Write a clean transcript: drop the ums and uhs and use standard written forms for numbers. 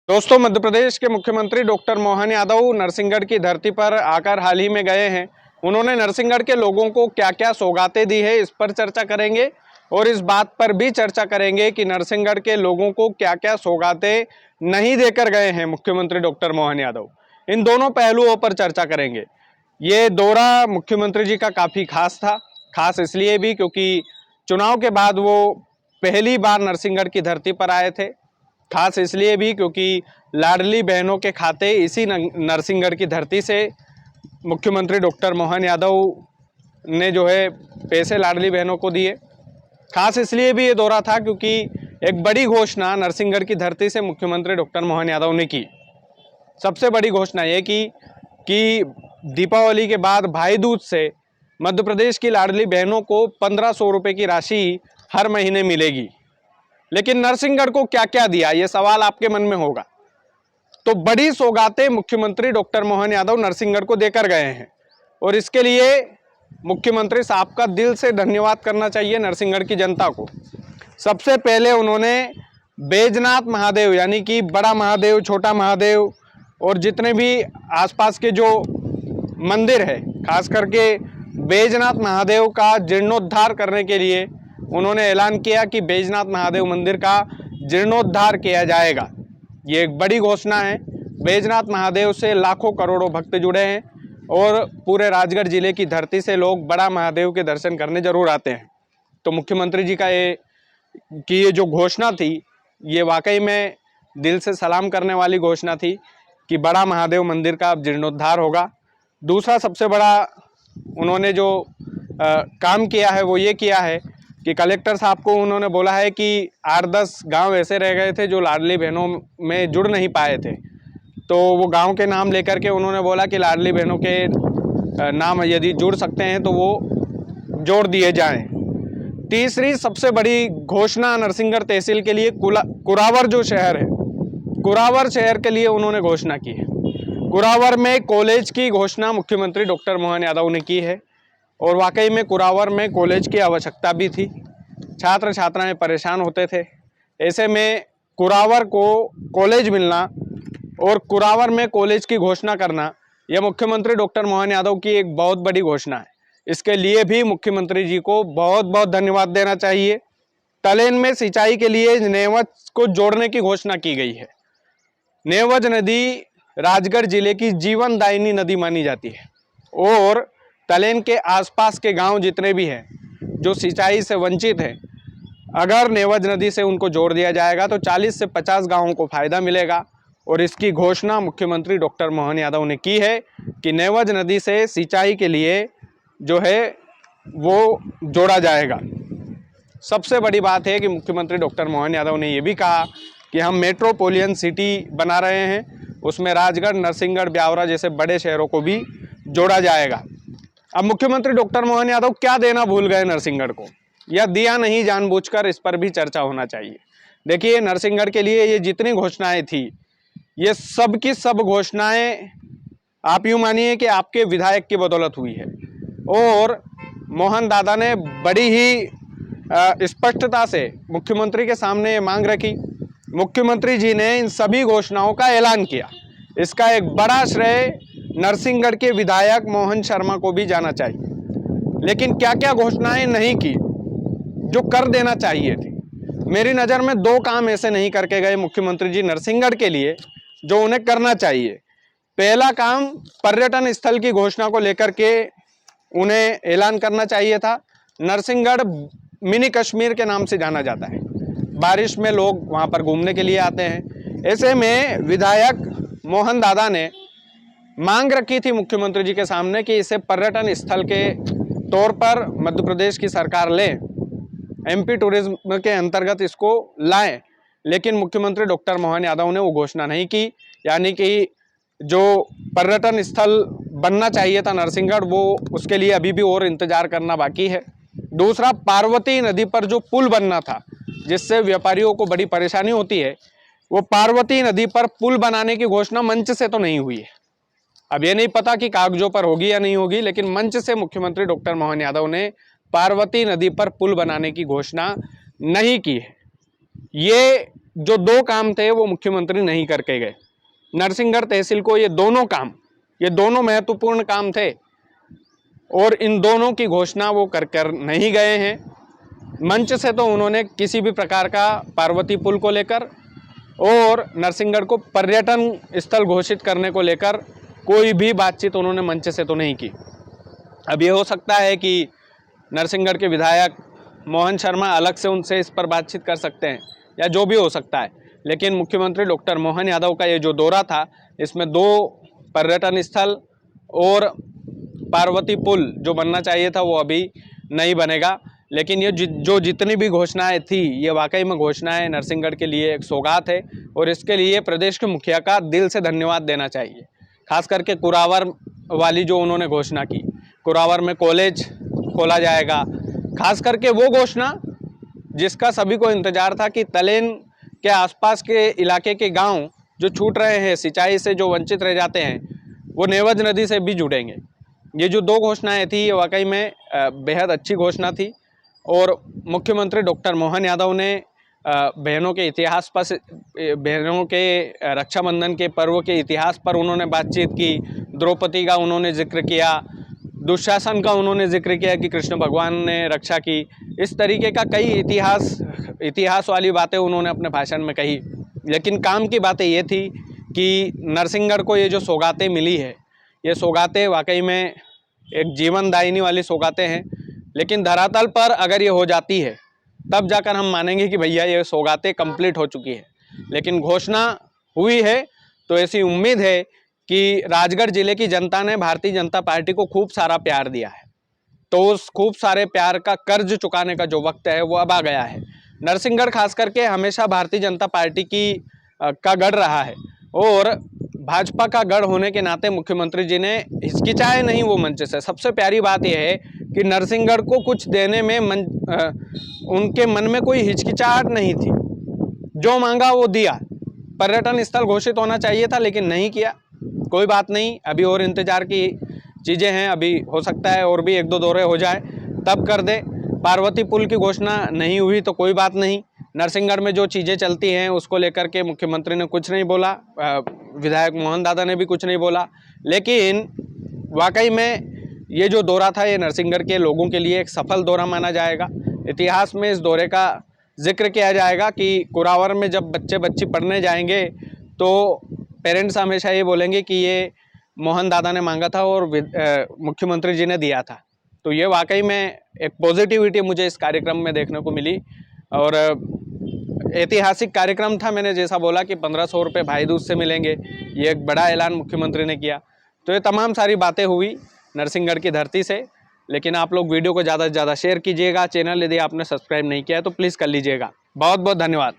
दोस्तों, मध्य प्रदेश के मुख्यमंत्री डॉक्टर मोहन यादव नरसिंहगढ़ की धरती पर आकर हाल ही में गए हैं। उन्होंने नरसिंहगढ़ के लोगों को क्या क्या सौगातें दी है, इस पर चर्चा करेंगे और इस बात पर भी चर्चा करेंगे कि नरसिंहगढ़ के लोगों को क्या क्या सौगातें नहीं देकर गए हैं मुख्यमंत्री डॉक्टर मोहन यादव। इन दोनों पहलुओं पर चर्चा करेंगे। ये दौरा मुख्यमंत्री जी का काफ़ी खास था। खास इसलिए भी क्योंकि चुनाव के बाद वो पहली बार नरसिंहगढ़ की धरती पर आए थे। खास इसलिए भी क्योंकि लाडली बहनों के खाते इसी नरसिंहगढ़ की धरती से मुख्यमंत्री डॉक्टर मोहन यादव ने जो है पैसे लाडली बहनों को दिए। खास इसलिए भी ये दौरा था क्योंकि एक बड़ी घोषणा नरसिंहगढ़ की धरती से मुख्यमंत्री डॉक्टर मोहन यादव ने की। सबसे बड़ी घोषणा ये की कि दीपावली के बाद भाई दूज से मध्य प्रदेश की लाडली बहनों को 1500 रुपये की राशि हर महीने मिलेगी। लेकिन नरसिंहगढ़ को क्या क्या दिया, ये सवाल आपके मन में होगा। तो बड़ी सौगातें मुख्यमंत्री डॉक्टर मोहन यादव नरसिंहगढ़ को देकर गए हैं और इसके लिए मुख्यमंत्री साहब का दिल से धन्यवाद करना चाहिए नरसिंहगढ़ की जनता को। सबसे पहले उन्होंने बैजनाथ महादेव यानी कि बड़ा महादेव, छोटा महादेव और जितने भी आसपास के जो मंदिर है, खास करके बैजनाथ महादेव का जीर्णोद्धार करने के लिए उन्होंने ऐलान किया कि बैजनाथ महादेव मंदिर का जीर्णोद्धार किया जाएगा। ये एक बड़ी घोषणा है। बैजनाथ महादेव से लाखों करोड़ों भक्त जुड़े हैं और पूरे राजगढ़ जिले की धरती से लोग बड़ा महादेव के दर्शन करने जरूर आते हैं। तो मुख्यमंत्री जी का ये जो घोषणा थी, ये वाकई में दिल से सलाम करने वाली घोषणा थी कि बड़ा महादेव मंदिर का अब जीर्णोद्धार होगा। दूसरा सबसे बड़ा उन्होंने जो काम किया है वो ये किया है कि कलेक्टर साहब को उन्होंने बोला है कि 8-10 गांव ऐसे रह गए थे जो लाडली बहनों में जुड़ नहीं पाए थे, तो वो गांव के नाम लेकर के उन्होंने बोला कि लाडली बहनों के नाम यदि जुड़ सकते हैं तो वो जोड़ दिए जाएं। तीसरी सबसे बड़ी घोषणा नरसिंहगढ़ तहसील के लिए कुरावर जो शहर है, कुरावर शहर के लिए उन्होंने घोषणा की है। कुरावर में कॉलेज की घोषणा मुख्यमंत्री डॉक्टर मोहन यादव ने की है और वाकई में कुरावर में कॉलेज की आवश्यकता भी थी। छात्र छात्राएं परेशान होते थे। ऐसे में कुरावर को कॉलेज मिलना और कुरावर में कॉलेज की घोषणा करना, यह मुख्यमंत्री डॉक्टर मोहन यादव की एक बहुत बड़ी घोषणा है। इसके लिए भी मुख्यमंत्री जी को बहुत बहुत धन्यवाद देना चाहिए। तलेन में सिंचाई के लिए नेवज को जोड़ने की घोषणा की गई है। नेवज नदी राजगढ़ जिले की जीवनदायिनी नदी मानी जाती है और तलेन के आसपास के गांव जितने भी हैं जो सिंचाई से वंचित हैं, अगर नेवज नदी से उनको जोड़ दिया जाएगा तो 40 से 50 गांवों को फायदा मिलेगा। और इसकी घोषणा मुख्यमंत्री डॉक्टर मोहन यादव ने की है कि नेवज नदी से सिंचाई के लिए जो है वो जोड़ा जाएगा। सबसे बड़ी बात है कि मुख्यमंत्री डॉक्टर मोहन यादव ने ये भी कहा कि हम मेट्रोपोलियन सिटी बना रहे हैं, उसमें राजगढ़, नरसिंहगढ़, ब्यावरा जैसे बड़े शहरों को भी जोड़ा जाएगा। अब मुख्यमंत्री डॉक्टर मोहन यादव क्या देना भूल गए नरसिंहगढ़ को, या दिया नहीं जानबूझकर, इस पर भी चर्चा होना चाहिए। देखिए, नरसिंहगढ़ के लिए ये जितनी घोषणाएं थी, ये सब की सब घोषणाएं आप यूँ मानिए कि आपके विधायक की बदौलत हुई है और मोहन दादा ने बड़ी ही स्पष्टता से मुख्यमंत्री के सामने ये मांग रखी। मुख्यमंत्री जी ने इन सभी घोषणाओं का ऐलान किया। इसका एक बड़ा श्रेय नरसिंहगढ़ के विधायक मोहन शर्मा को भी जाना चाहिए। लेकिन क्या क्या घोषणाएं नहीं की जो कर देना चाहिए थी। मेरी नज़र में 2 काम ऐसे नहीं करके गए मुख्यमंत्री जी नरसिंहगढ़ के लिए जो उन्हें करना चाहिए। पहला काम, पर्यटन स्थल की घोषणा को लेकर के उन्हें ऐलान करना चाहिए था। नरसिंहगढ़ मिनी कश्मीर के नाम से जाना जाता है। बारिश में लोग वहाँ पर घूमने के लिए आते हैं। ऐसे में विधायक मोहन दादा ने मांग रखी थी मुख्यमंत्री जी के सामने कि इसे पर्यटन स्थल के तौर पर मध्य प्रदेश की सरकार ले, एमपी टूरिज्म के अंतर्गत इसको लाएं। लेकिन मुख्यमंत्री डॉक्टर मोहन यादव ने वो घोषणा नहीं की। यानी कि जो पर्यटन स्थल बनना चाहिए था नरसिंहगढ़, वो उसके लिए अभी भी और इंतजार करना बाकी है। दूसरा, पार्वती नदी पर जो पुल बनना था जिससे व्यापारियों को बड़ी परेशानी होती है, वो पार्वती नदी पर पुल बनाने की घोषणा मंच से तो नहीं हुई है। अब ये नहीं पता कि कागजों पर होगी या नहीं होगी, लेकिन मंच से मुख्यमंत्री डॉक्टर मोहन यादव ने पार्वती नदी पर पुल बनाने की घोषणा नहीं की है। ये जो 2 काम थे वो मुख्यमंत्री नहीं करके गए। नरसिंहगढ़ तहसील को ये दोनों महत्वपूर्ण काम थे और इन दोनों की घोषणा वो कर नहीं गए हैं। मंच से तो उन्होंने किसी भी प्रकार का पार्वती पुल को लेकर और नरसिंहगढ़ को पर्यटन स्थल घोषित करने को लेकर कोई भी बातचीत उन्होंने मंच से तो नहीं की। अब ये हो सकता है कि नरसिंहगढ़ के विधायक मोहन शर्मा अलग से उनसे इस पर बातचीत कर सकते हैं या जो भी हो सकता है, लेकिन मुख्यमंत्री डॉक्टर मोहन यादव का ये जो दौरा था इसमें 2 पर्यटन स्थल और पार्वती पुल जो बनना चाहिए था वो अभी नहीं बनेगा। लेकिन ये जो जितनी भी घोषणाएं थी ये वाकई में घोषणाएं नरसिंहगढ़ के लिए एक सौगात है और इसके लिए प्रदेश के मुखिया का दिल से धन्यवाद देना चाहिए। खास करके कुरावर वाली जो उन्होंने घोषणा की, कुरावर में कॉलेज खोला जाएगा, खास करके वो घोषणा जिसका सभी को इंतजार था कि तलेन के आसपास के इलाके के गांव जो छूट रहे हैं, सिंचाई से जो वंचित रह जाते हैं, वो नेवज नदी से भी जुड़ेंगे। ये जो 2 घोषणाएं थी ये वाकई में बेहद अच्छी घोषणा थी और मुख्यमंत्री डॉक्टर मोहन यादव ने बहनों के इतिहास पर, बहनों के रक्षाबंधन के पर्व के इतिहास पर उन्होंने बातचीत की। द्रौपदी का उन्होंने जिक्र किया, दुशासन का उन्होंने जिक्र किया कि कृष्ण भगवान ने रक्षा की। इस तरीके का कई इतिहास वाली बातें उन्होंने अपने भाषण में कही। लेकिन काम की बातें ये थी कि नरसिंहगढ़ को ये जो सौगातें मिली है, ये सौगातें वाकई में एक जीवनदायिनी वाली सौगातें हैं। लेकिन धरातल पर अगर ये हो जाती है तब जाकर हम मानेंगे कि भैया ये सौगातें कंप्लीट हो चुकी है। लेकिन घोषणा हुई है तो ऐसी उम्मीद है कि राजगढ़ जिले की जनता ने भारतीय जनता पार्टी को खूब सारा प्यार दिया है, तो उस खूब सारे प्यार का कर्ज चुकाने का जो वक्त है वो अब आ गया है। नरसिंहगढ़ खास करके हमेशा भारतीय जनता पार्टी का गढ़ रहा है और भाजपा का गढ़ होने के नाते मुख्यमंत्री जी ने हिचकिचाए नहीं वो मंच से। सबसे प्यारी बात यह है कि नरसिंहगढ़ को कुछ देने में उनके मन में कोई हिचकिचाहट नहीं थी, जो मांगा वो दिया। पर्यटन स्थल घोषित होना चाहिए था लेकिन नहीं किया, कोई बात नहीं, अभी और इंतजार की चीज़ें हैं, अभी हो सकता है और भी 1-2 दौरे हो जाए तब कर दे। पार्वती पुल की घोषणा नहीं हुई तो कोई बात नहीं, नरसिंहगढ़ में जो चीज़ें चलती हैं उसको लेकर के मुख्यमंत्री ने कुछ नहीं बोला, विधायक मोहन दादा ने भी कुछ नहीं बोला। लेकिन वाकई में ये जो दौरा था ये नरसिंहगढ़ के लोगों के लिए एक सफल दौरा माना जाएगा। इतिहास में इस दौरे का जिक्र किया जाएगा कि कुरावर में जब बच्चे पढ़ने जाएंगे तो पेरेंट्स हमेशा ये बोलेंगे कि ये मोहन दादा ने मांगा था और मुख्यमंत्री जी ने दिया था। तो ये वाकई में एक पॉजिटिविटी मुझे इस कार्यक्रम में देखने को मिली और ऐतिहासिक कार्यक्रम था। मैंने जैसा बोला कि 1500 रुपये भाई दूज से मिलेंगे, ये एक बड़ा ऐलान मुख्यमंत्री ने किया। तो ये तमाम सारी बातें हुई नरसिंहगढ़ की धरती से। लेकिन आप लोग वीडियो को ज़्यादा से ज़्यादा शेयर कीजिएगा, चैनल यदि आपने सब्सक्राइब नहीं किया है तो प्लीज़ कर लीजिएगा। बहुत बहुत धन्यवाद।